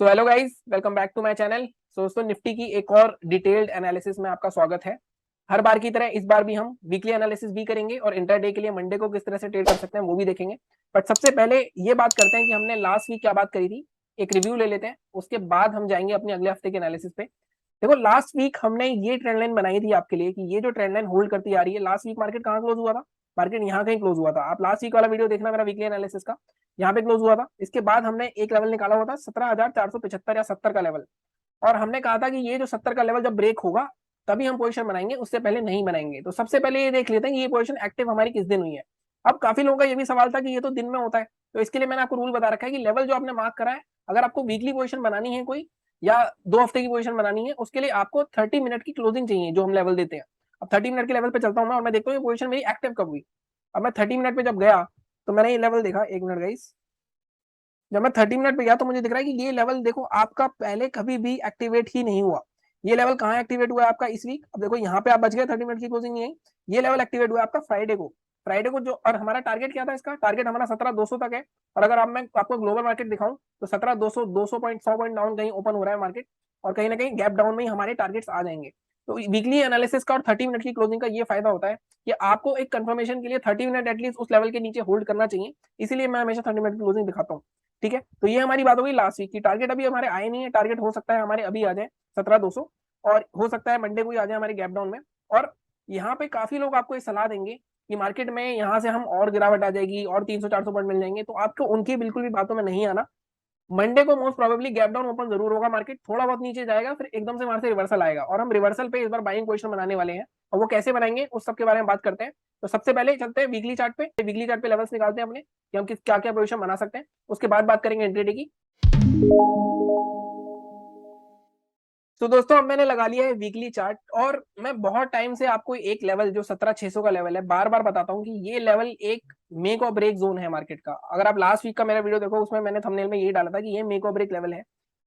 So hello guys, welcome back to my channel. दोस्तों, निफ्टी की एक और डिटेल्ड एनालिसिस में आपका स्वागत है। हर बार की तरह इस बार भी हम वीकली एनालिसिस भी करेंगे और इंटरडे के लिए मंडे को किस तरह से ट्रेड कर सकते हैं वो भी देखेंगे। बट सबसे पहले ये बात करते हैं कि हमने लास्ट वीक क्या बात करी थी। एक रिव्यू ले लेते हैं, उसके बाद हम जाएंगे अपने अगले हफ्ते के एनालिसिस पे। देखो, लास्ट वीक हमने ये ट्रेंड लाइन बनाई थी आपके लिए कि ये जो ट्रेंड लाइन होल्ड करती आ रही है। लास्ट वीक मार्केट कहाँ क्लोज हुआ था? मार्केट यहाँ कहीं क्लोज हुआ था। आप लास्ट वीक वाला वीडियो देखना मेरा वीकली एनालिसिस का, यहाँ पे क्लोज हुआ था। इसके बाद हमने एक लेवल निकाला हुआ था 17,475 या 70 का लेवल, और हमने कहा था कि ये जो 70 का लेवल जब ब्रेक होगा तभी हम पोजीशन बनाएंगे, उससे पहले नहीं बनाएंगे। तो सबसे पहले ये देख लेते हैं कि ये पोजीशन एक्टिव हमारी किस दिन हुई है। अब काफी लोगों का ये भी सवाल था कि ये तो दिन में होता है, तो इसके लिए मैंने आपको रूल बता रखा है कि लेवल जो आपने मार्क करा है, अगर आपको वीकली पोजीशन बनानी है कोई या 2 हफ्ते की पोजीशन बनानी है, उसके लिए आपको 30 मिनट की क्लोजिंग चाहिए जो हम लेवल देते हैं। अब 30 मिनट के लेवल पे चलता हूँ मैं और मैं देखता हूँ ये पोजीशन मेरी एक्टिव कब हुई। अब मैं 30 मिनट पे जब गया तो मैंने ये लेवल देखा, 1 मिनट गाइस। जब मैं 30 मिनट पे गया तो मुझे दिख रहा है कि ये लेवल देखो आपका पहले कभी भी एक्टिवेट ही नहीं हुआ। ये लेवल कहाँ एक्टिवेट हुआ है आपका? इस वीक। अब देखो यहाँ पे आप बच गए, 30 मिनट की क्लोजिंग नहीं आई। ये लेवल एक्टिवेट हुआ है आपका फ्राइडे को। फ्राइडे को जो, और हमारा टारगेट क्या था? इसका टारगेट हमारा 17,200 तक है। और अगर मैं आपको ग्लोबल मार्केट दिखाऊं तो 17,200 200 पॉइंट 100 पॉइंट डाउन कहीं ओपन हो रहा है मार्केट, और कहीं ना कहीं गैप डाउन में ही हमारे टारगेट्स आ जाएंगे। तो वीकली एनालिसिस का और 30 मिनट की क्लोजिंग का ये फायदा होता है कि आपको एक कंफर्मेशन के लिए 30 मिनट एटलीस्ट उस लेवल के नीचे होल्ड करना चाहिए। इसीलिए मैं हमेशा 30 मिनट की क्लोजिंग दिखाता हूँ। ठीक है, तो ये हमारी बात होगी लास्ट वीक की। टारगेट अभी हमारे आए नहीं है, टारगेट हो सकता है हमारे अभी आ जाए 17,200, और हो सकता है मंडे को ही आ जाए हमारे गैप डाउन में। और यहाँ पे काफी लोग आपको ये सलाह देंगे कि मार्केट में यहाँ से हम और गिरावट आ जाएगी और 300-400 पॉइंट मिल जाएंगे, तो आपको उनकी बिल्कुल भी बातों में नहीं आना। मंडे को most probably gap down open जरूर होगा, मार्केट थोड़ा बहुत नीचे जाएगा, फिर एकदम से वहां से रिवर्सल आएगा, और हम रिवर्सल पे इस बार बाइंग पोजीशन बनाने वाले हैं। और वो कैसे बनाएंगे उस सब के बारे में बात करते हैं। तो सबसे पहले चलते हैं वीकली चार्ट पे। वीकली चार्ट पे लेवल्स निकालते हैं अपने कि हम किस क्या क्या पोजीशन बना सकते हैं। उसके बाद बात करेंगे इंट्राडे की। तो दोस्तों, अब मैंने लगा लिया है वीकली चार्ट, और मैं बहुत टाइम से आपको एक लेवल जो 17,600 का लेवल है बार बार बताता हूँ कि ये लेवल एक मेक और ब्रेक जोन है मार्केट का। अगर आप लास्ट वीक का मेरा वीडियो देखो, उसमें मैंने थंबनेल में यही डाला था कि ये मेक और ब्रेक लेवल है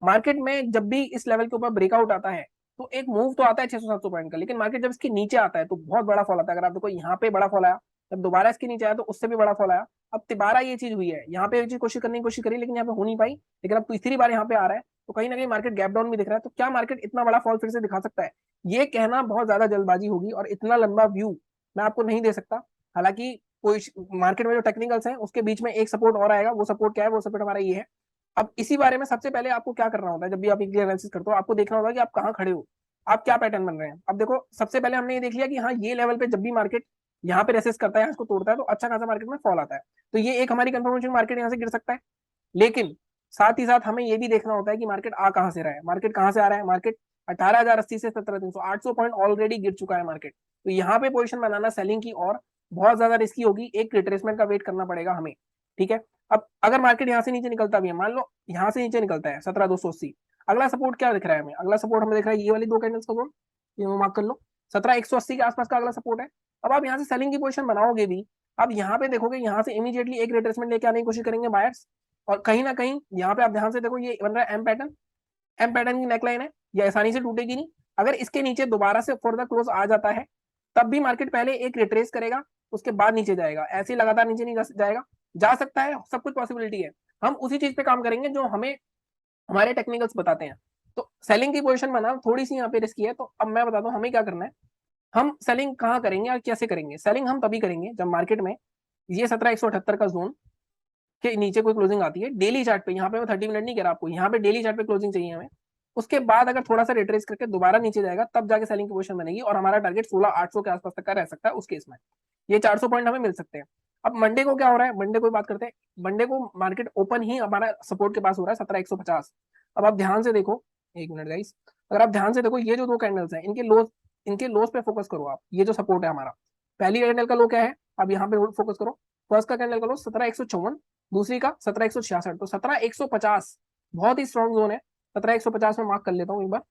मार्केट में। जब भी इस लेवल के ऊपर ब्रेकआउट आता है तो एक मूव तो आता है 600-700 पॉइंट का, लेकिन मार्केट जब इसके नीचे आता है तो बहुत बड़ा फॉल आता है। अगर आप देखो, यहाँ पे बड़ा फॉल आया, जब दोबारा इसके नीचे आया तो उससे भी बड़ा फॉल आया। अब दोबारा ये चीज हुई है, यहाँ पे ये चीज कोशिश करने की कोशिश करी लेकिन यहाँ पे हो नहीं पाई, लेकिन अब तीसरी बार यहाँ पे आ रहा है, तो कहीं ना कहीं मार्केट गैप डाउन भी दिख रहा है। तो क्या मार्केट इतना बड़ा फॉल फिर से दिखा सकता है? ये कहना बहुत ज्यादा जल्दबाजी होगी, और इतना लंबा व्यू मैं आपको नहीं दे सकता। हालांकि कोई मार्केट में जो टेक्निकल्स हैं उसके बीच में एक सपोर्ट और आएगा। वो सपोर्ट क्या है? वो सपोर्ट हमारा ये है। अब इसी बारे में सबसे पहले आपको क्या करना होता है, जब भी आप एनालिसिस करते हो आपको देखना होगा कि आप कहाँ खड़े हो, आप क्या पैटर्न बन रहे हैं। अब देखो, सबसे पहले हमने ये देख लिया कि हाँ, ये लेवल पे जब भी मार्केट यहाँ पे रेसिस्ट करता है, इसको तोड़ता है, तो अच्छा खासा मार्केट में फॉल आता है। तो ये एक हमारी कंफर्मेशन, मार्केट यहाँ से गिर सकता है। लेकिन साथ ही साथ हमें ये भी देखना होता है कि मार्केट आ कहां से रहा है। मार्केट कहां से आ रहा है? मार्केट 18,080 से 17,300, 800 पॉइंट ऑलरेडी गिर चुका है मार्केट। तो यहाँ पे पोजीशन बनाना सेलिंग की और बहुत ज्यादा रिस्की होगी। एक रिट्रेसमेंट का वेट करना पड़ेगा हमें। ठीक है, अब अगर मार्केट यहाँ से नीचे निकलता भी है, मान लो यहाँ से नीचे निकलता है 17,280, अगला सपोर्ट क्या दिख रहा है हमें? अगला सपोर्ट हमें दिख रहा है ये वाली दो कैंडल्स का जोन, ये मार्क कर लो। 17,180 के आसपास का अगला सपोर्ट है। अब आप यहाँ से सेलिंग की पोजीशन बनाओगे भी, अब यहाँ पे देखोगे यहाँ से इमीडिएटली एक रिट्रेसमेंट लेके आने की कोशिश करेंगे बायर्स। और कहीं ना कहीं यहाँ पे आप ध्यान से देखो, ये बन रहा है एम पैटर्न। एम पैटर्न की नेकलाइन है, ये आसानी से टूटेगी नहीं। अगर इसके नीचे दोबारा से फर्दर क्लोज आ जाता है तब भी मार्केट पहले एक रिट्रेस करेगा, उसके बाद नीचे जाएगा। ऐसे लगातार नीचे नहीं जाएगा, जा सकता है, सब कुछ पॉसिबिलिटी है। हम उसी चीज पे काम करेंगे जो हमें हमारे टेक्निकल्स बताते हैं। तो सेलिंग की पोजीशन बनाना थोड़ी सी यहाँ पे रिस्की है, तो अब मैं बताता हूँ हमें क्या करना है। हम सेलिंग कहाँ करेंगे और कैसे करेंगे? सेलिंग हम तभी करेंगे जब मार्केट में ये 17,178 का जोन के नीचे कोई क्लोजिंग आती है डेली चार्ट पे। यहाँ पे मैं 30 मिनट नहीं कह रहा आपको, यहाँ पे डेली चार्ट पे क्लोजिंग चाहिए हमें। उसके बाद अगर थोड़ा सा रिट्रेस करके दोबारा नीचे जाएगा तब जाके सेलिंग की पोजीशन बनेगी, और हमारा टारगेट 16,800 के आसपास तक का रह सकता है उस केस में। ये 400 पॉइंट हमें मिल सकते हैं। अब मंडे को क्या हो रहा है, मंडे को बात करते हैं। मंडे को मार्केट ओपन ही हमारा सपोर्ट के पास हो रहा है 17,150। अब आप ध्यान से देखो, 1 मिनट गाइस, अगर आप ध्यान से देखो ये जो दो कैंडल्स हैं इनके लोस पे फोकस करो आप। ये जो सपोर्ट है हमारा, पहली कैंडल का लो क्या है, अब यहाँ पे फोकस करो। फर्स्ट का कैंडल का लो 17,154, दूसरी का 17,166। तो 17,150 बहुत ही स्ट्रॉन्ग जोन है। 17,150 में मार्क कर लेता हूं एक बार,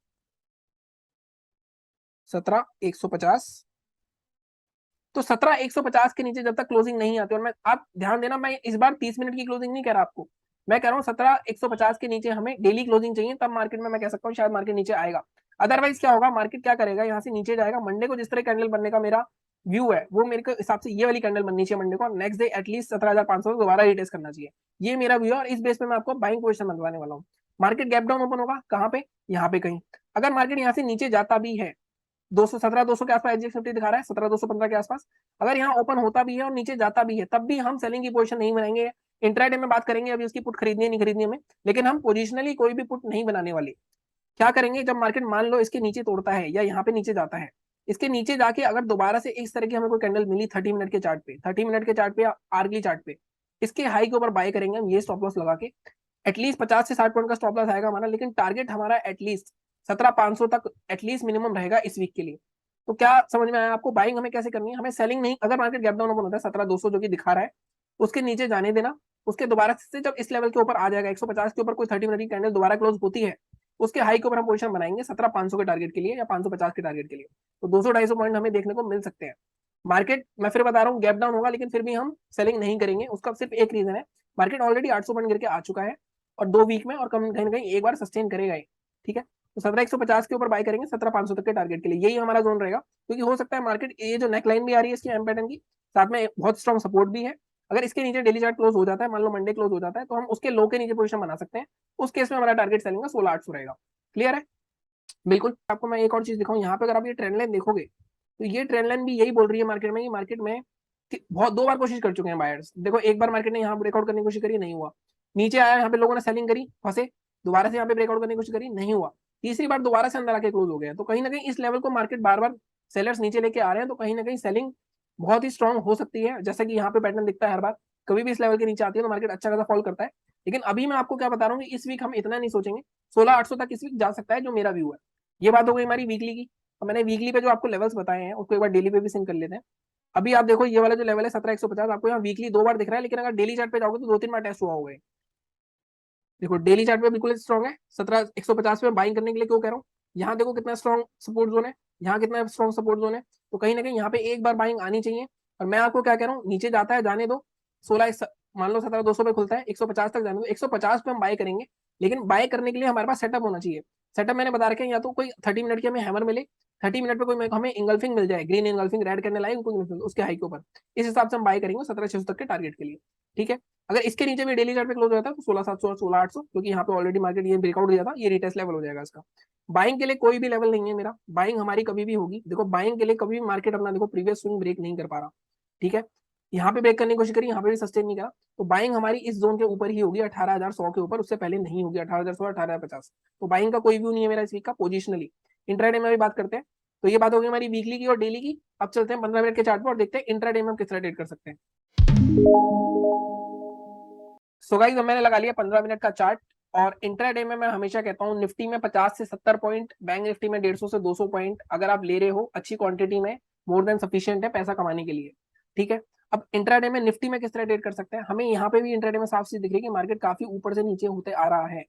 17,150। तो 17,150 के नीचे जब तक क्लोजिंग नहीं आती, और मैं, आप ध्यान देना, मैं इस बार 30 मिनट की क्लोजिंग नहीं कह रहा आपको, मैं कह रहा हूँ 17,150 के नीचे हमें डेली क्लोजिंग चाहिए, तब मार्केट में मैं कह सकता हूँ शायद मार्केट नीचे आएगा। अदरवाइज क्या होगा, मार्केट क्या करेगा, यहाँ से नीचे जाएगा। मंडे को जिस तरह कैंडल बनने का मेरा व्यू है वो मेरे हिसाब से ये वाली कैंडल बननी चाहिए मंडे को, नेक्स्ट डे एटलीस्ट 17,500 दोबारा रिटेस्ट करना चाहिए। ये मेरा व्यू है, और इस बेस पे मैं आपको बाइंग पोजीशन बनवाने वाला हूँ। मार्केट गैप डाउन ओपन होगा कहाँ पे, यहाँ पे कहीं। अगर मार्केट यहाँ से नीचे जाता भी है 217 200 के आसपास, एसजीएक्स निफ्टी दिखा रहा है 17215 के आसपास, अगर यहाँ ओपन होता भी है और नीचे जाता भी है तब भी हम सेलिंग की पोजीशन नहीं बनाएंगे। इंट्राडे में बात करेंगे अभी उसकी पुट खरीदनी है नहीं खरीदनी हमें, लेकिन हम पोजिशनली कोई भी पुट नहीं बनाने वाले। क्या करेंगे, जब मार्केट मान लो इसके नीचे तोड़ता है या यहाँ पे नीचे जाता है, इसके नीचे जाके अगर दोबारा से इस तरह की हमें कोई कैंडल मिली 30 मिनट के चार्ट पे, 30 मिनट के चार्ट पे या आरली चार्ट पे, इसके हाई के ऊपर बाय करेंगे हम, ये स्टॉप लॉस लगा के। एटलीस्ट 50 से 60 पॉइंट का स्टॉप लॉस आएगा हमारा, लेकिन टारगेट हमारा एटलीस्ट 17,500 तक एटलीस्ट मिनिमम रहेगा इस वीक के लिए। तो क्या समझ में आया आपको, बाइंग हमें कैसे करनी है, हमें सेलिंग नहीं, अगर मार्केट गैप डाउन ओपन होता है 17,200 जो कि दिखा रहा है, उसके नीचे जाने देना। उसके दोबारा से जब इस लेवल के ऊपर आ जाएगा 150 के ऊपर कोई 30 मिनट की कैंडल दोबारा क्लोज होती है, उसके हाई के ऊपर हम पोजीशन बनाएंगे 17,500 के टारगेट के लिए या 550 के टारगेट के लिए। तो 200-250 पॉइंट हमें देखने को मिल सकते हैं। मार्केट मैं फिर बता रहा हूँ गैप डाउन होगा, लेकिन फिर भी हम सेलिंग नहीं करेंगे। उसका सिर्फ एक रीजन है, मार्केट ऑलरेडी 800 पॉइंट गिर के आ चुका है और 2 वीक में, और कहीं ना कहीं एक बार सस्टेन करेगा ही। ठीक है, तो 17,150 के ऊपर बाय करेंगे 17,500 तक के टारगेट के लिए, यही हमारा जोन रहेगा। क्योंकि हो सकता है मार्केट ये जो नेक लाइन भी आ रही है इसकी एम पैटर्न की, साथ में बहुत स्ट्रॉन्ग सपोर्ट भी है, अगर इसके नीचे डेली चार्ट क्लोज हो जाता है, मान लो मंडे क्लोज हो जाता है, तो हम उसके लो के नीचे पोजीशन बना सकते हैं। उस केस में हमारा टारगेट सेलिंग का 16,800 रहेगा। क्लियर है, बिल्कुल। आपको मैं एक और चीज दिखाऊं, यहाँ पे अगर आप ये ट्रेंड लाइन देखोगे तो ये ट्रेंड लाइन भी यही बोल रही है मार्केट में, मार्केट में बहुत 2 बार कोशिश कर चुके हैं बायर्स। देखो एक बार मार्केट ने यहाँ ब्रेकआउट करने की कोशिश करी, नहीं हुआ, नीचे आया, यहाँ पे लोगों ने सेलिंग करी, फंसे, दोबारा से यहाँ पे ब्रेकआउट करने की कोशिश करी, नहीं हुआ, तीसरी बार दोबारा से अंदर आके क्लोज हो गया। तो कहीं ना कहीं इस लेवल को मार्केट बार बार सेलर्स नीचे लेके आ रहे हैं, तो कहीं ना कहीं सेलिंग बहुत ही स्ट्रांग हो सकती है। जैसा कि यहाँ पे पैटर्न दिखता है हर बार, कभी भी इस लेवल के नीचे आती है तो मार्केट अच्छा खासा फॉल करता है। लेकिन अभी मैं आपको क्या बता रहा हूँ, इस वीक हम इतना नहीं सोचेंगे, 16,800 तक इस वीक जा सकता है, जो मेरा व्यू है। ये बात हो गई हमारी वीकली की। और मैंने वीकली पे जो आपको लेवल्स बताए हैं उसको एक बार डेली पे भी सिंक कर लेते हैं। अभी आप देखो ये वाला जो लेवल है 17,150, आपको यहाँ वीकली 2 बार दिख रहा है, लेकिन अगर डेली चार्ट पे जाओगे तो 2-3 बार टेस्ट हुआ होगा। देखो डेली चार्ट पे बिल्कुल स्ट्रॉन्ग है, 17,150 पे बाइंग करने के लिए क्यों कह रहा हूँ। यहाँ देखो कितना स्ट्रॉन्ग सपोर्ट जोन है, यहाँ कितना स्ट्रॉन्ग सपोर्ट जोन है, तो कहीं ना कहीं यहाँ पे एक बार बाइंग आनी चाहिए। और मैं आपको क्या कह रहा हूँ, नीचे जाता है जाने दो, 16 मान लो 17,200 पे खुलता है, 150 तक जाने दो, 150 पे हम बाय करेंगे। लेकिन बाय करने के लिए हमारे पास सेटअप होना चाहिए। सेटअप मैंने बता रखे हैं, या तो कोई 30 मिनट की हमें हैमर मिले, 30 मिनट पे कोई हमें इंगल्फिंग मिल जाए, ग्रीन इंगल्फिंग, रेड करने लाए उसके हाई के ऊपर, इस हिसाब से हम बाय करेंगे 17,600 तक के टारगेट के लिए। ठीक है, अगर इसके नीचे भी डेली चार्ट पे क्लोज हो जाता है तो 16,700 और 16,800, क्योंकि यहाँ पे ऑलरेडी मार्केट ये ब्रेकआउट दिया था, ये रिटेस्ट लेवल हो जाएगा इसका। बाइंग के लिए कोई भी लेवल नहीं है मेरा, बाइंग हमारी कभी भी होगी। देखो बाइंग के लिए कभी भी मार्केट अपना देखो प्रीवियस स्विंग ब्रेक नहीं कर पा रहा। ठीक है, यहाँ पे ब्रेक करने की कोशिश करी, यहाँ पे भी सस्टेन नहीं करा, तो बाइंग हमारी इस जोन के ऊपर ही होगी, 18,100 के ऊपर, उससे पहले नहीं होगी 18,100 18,050। तो बाइंग का कोई व्यू नहीं है मेरा इस वीक का पोजिशनली। इंट्राडे में भी बात करते हैं, तो ये बात होगी हमारी वीकली की और डेली की। अब चलते हैं 15 मिनट के चार्ट पर और देखते हैं इंट्राडे में हम किस तरह ट्रेड कर सकते हैं। सो गाइस मैंने लगा लिया 15 मिनट का चार्ट। और इंट्राडे में मैं हमेशा कहता हूँ निफ्टी में 50 से 70 पॉइंट, बैंक निफ्टी में 150 से 200 पॉइंट अगर आप ले रहे हो अच्छी क्वांटिटी में, मोर देन सफिशिएंट है पैसा कमाने के लिए। ठीक है, अब इंट्राडे में निफ्टी में किस तरह ट्रेड कर सकते हैं, हमें यहाँ पे भी इंट्राडे में साफ चीज दिख रही है कि मार्केट काफी ऊपर से नीचे होते आ रहा है।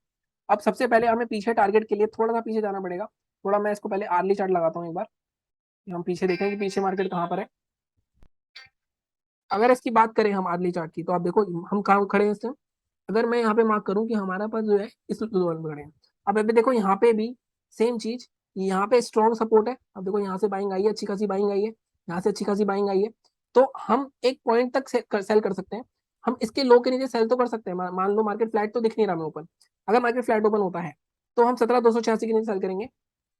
अब सबसे पहले हमें पीछे टारगेट के लिए थोड़ा सा पीछे जाना पड़ेगा। थोड़ा मैं इसको पहले आर्ली चार्ट लगाता हूँ एक बार, हम पीछे देखें कि पीछे मार्केट कहाँ पर है। अगर इसकी बात करें हम आर्ली चार्ट की, तो आप देखो हम कहाँ खड़े हैं इस टाइम। अगर मैं यहाँ पे मार्क करूँ कि हमारा पास जो है इस जोन में खड़े हैं, अब अभी देखो यहाँ पे भी सेम चीज, यहाँ पे स्ट्रॉन्ग सपोर्ट है। अब देखो यहाँ से बाइंग आई है, अच्छी खासी बाइंग आई है, यहाँ से अच्छी खासी बाइंग आई है, तो हम एक पॉइंट तक सेल कर सकते हैं। हम इसके लो के नीचे सेल तो कर सकते हैं, मान लो मार्केट फ्लैट तो दिख नहीं रहा मैं ओपन, अगर मार्केट फ्लैट ओपन होता है तो हम 17,286 के नीचे सेल करेंगे।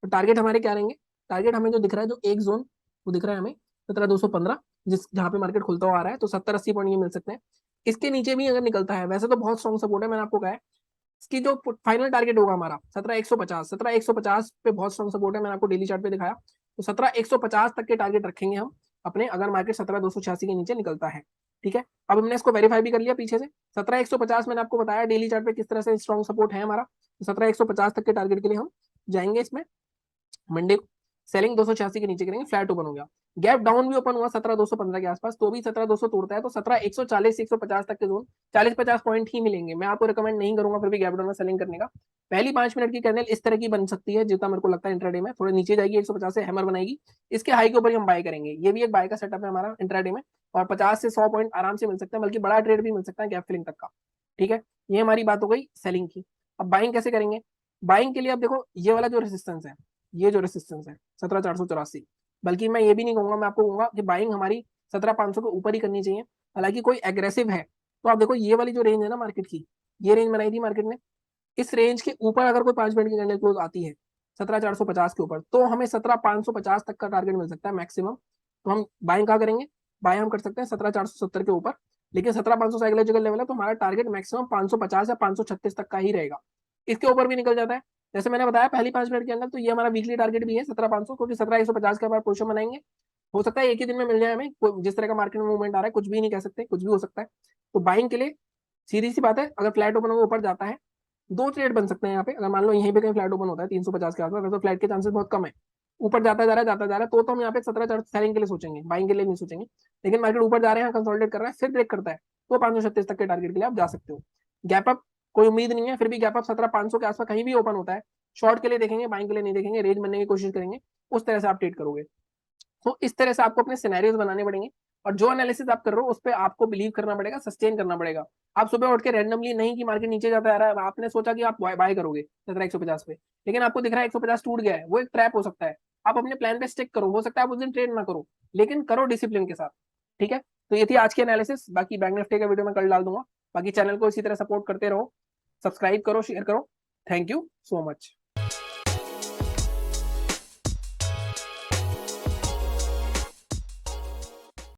तो टारगेट हमारे क्या रहेंगे, टारगेट हमें जो दिख रहा है, जो एक जोन वो दिख रहा है हमें 17,215, जिस जहाँ पे मार्केट खुलता हुआ आ रहा है, तो 70-80 पॉइंट ये मिल सकते हैं। इसके नीचे भी अगर निकलता है, वैसे तो बहुत स्ट्रॉन्ग सपोर्ट है, मैंने आपको कहा है। इसकी जो फाइनल टारगेट होगा हमारा 17,150, 17,150 पे बहुत स्ट्रॉन्ग सपोर्ट है, मैंने आपको डेली चार्ट पे दिखाया। तो 17,150 तक के टारगेट रखेंगे हम अपने, अगर मार्केट 17,286 के नीचे निकलता है। ठीक है, अब हमने इसको वेरीफाई भी कर लिया पीछे से। 17,150 मैंने आपको बताया डेली चार्ट पे किस तरह से स्ट्रॉन्ग सपोर्ट है हमारा, तो 17,150 तक के टारगेट के लिए हम जाएंगे इसमें। मंडे को सेलिंग 286 के नीचे करेंगे, फ्लैट ओपन हो गया, गैप डाउन भी ओपन हुआ 17,215 के आसपास, तो भी 17,200 तोड़ता है, तो 17,140 से 150 तक के जोन 40-50 पॉइंट ही मिलेंगे। मैं आपको रिकमेंड नहीं करूंगा फिर भी गैप डाउन में सेलिंग करने का। पहली 5 मिनट की कैंडल इस तरह की बन सकती है, जितना मेरे को लगता है इंट्राडे में थोड़े नीचे जाएगी, 150 से हैमर बनाएगी, इसके हाई के ऊपर हम बाय करेंगे। ये भी एक बाय का सेटअप है हमारा इंट्राडे में, और 50 से 100 पॉइंट आराम से मिल सकते हैं, बल्कि बड़ा ट्रेड भी मिल सकता है गैप फिलिंग तक का। ठीक है, ये हमारी बात हो गई सेलिंग की। अब बाइंग कैसे करेंगे, बाइंग के लिए अब देखो ये वाला जो रेसिस्टेंस है, ये जो रेसिस्टेंस है 17,484, बल्कि मैं ये भी नहीं कहूंगा, मैं आपको कहूंगा कि बाइंग हमारी 17,500 के ऊपर ही करनी चाहिए। हालांकि कोई एग्रेसिव है तो आप देखो ये वाली जो रेंज है ना मार्केट की, ये रेंज बनाई थी मार्केट ने, इस रेंज के ऊपर अगर कोई 5 मिनट की कैंडल क्लोज आती है 17,450 के ऊपर, तो हमें 17,550 तक का टारगेट मिल सकता है मैक्सिमम। तो हम बाइंग कहाँ करेंगे, बाय हम कर सकते हैं 17,470 के ऊपर, लेकिन 17,500 साइकोलॉजिकल लेवल है, तो हमारा टारगेट मैक्सिमम 550 या 536 तक का ही रहेगा। इसके ऊपर भी निकल जाता है, जैसे मैंने बताया पहली 5 मिनट के अंदर, तो ये हमारा वीकली टारगेट भी है 17,500, क्योंकि 17,150 के बाद पोजिशन बनाएंगे। हो सकता है एक ही दिन में मिल जाए हमें, जिस तरह का मार्केट में मूवमेंट आ रहा है, कुछ भी नहीं कह सकते, कुछ भी हो सकता है। तो बाइंग के लिए सीधी सी बात है, अगर फ्लैट ओपन होकर ऊपर जाता है, दो ट्रेड बन सकते हैं यहाँ पे। अगर मान लो यहीं पे कहीं फ्लैट ओपन होता है 350 के आसपास, तो फ्लैट के चांसेस बहुत कम है। ऊपर जाता जा रहा है, जाता जा रहा है, तो हम यहाँ पे 17 सेलिंग के लिए सोचेंगे, बाइंग के लिए नहीं सोचेंगे। लेकिन मार्केट ऊपर जा रहे हैं, कंसोलिडेट कर रहा है, फिर ब्रेक करता है, तो 536 तक के टारगेट के लिए आप जा सकते हो। गैप अप कोई उम्मीद नहीं है, फिर भी गैप अप 17,500 के आसपास कहीं भी ओपन होता है, शॉर्ट के लिए देखेंगे, बाइंग के लिए नहीं देखेंगे, रेंज बनने की कोशिश करेंगे, उस तरह से आप ट्रेड करोगे। तो इस तरह से आपको अपने सिनेरियोज बनाने पड़ेंगे, और जो एनालिसिस आप कर रहे हो उस पर आपको बिलीव करना पड़ेगा, सस्टेन करना पड़ेगा। आप सुबह उठ के रैंडमली नहीं कि मार्केट नीचे जाता आ रहा है, आपने सोचा कि आप बाय करोगे 17,150 पे, लेकिन आपको दिख रहा है 150 टूट गया है, वो एक ट्रैप हो सकता है। आप अपने प्लान पे स्टिक करो, हो सकता है आप उस दिन ट्रेड ना करो, लेकिन करो डिसिप्लिन के साथ। ठीक है, तो ये थी आज की एनालिसिस। बाकी बैंक निफ्टी का वीडियो मैं कल डाल दूंगा। बाकी चैनल को इसी तरह सपोर्ट करते रहो, सब्सक्राइब करो, शेयर करो। Thank you so much.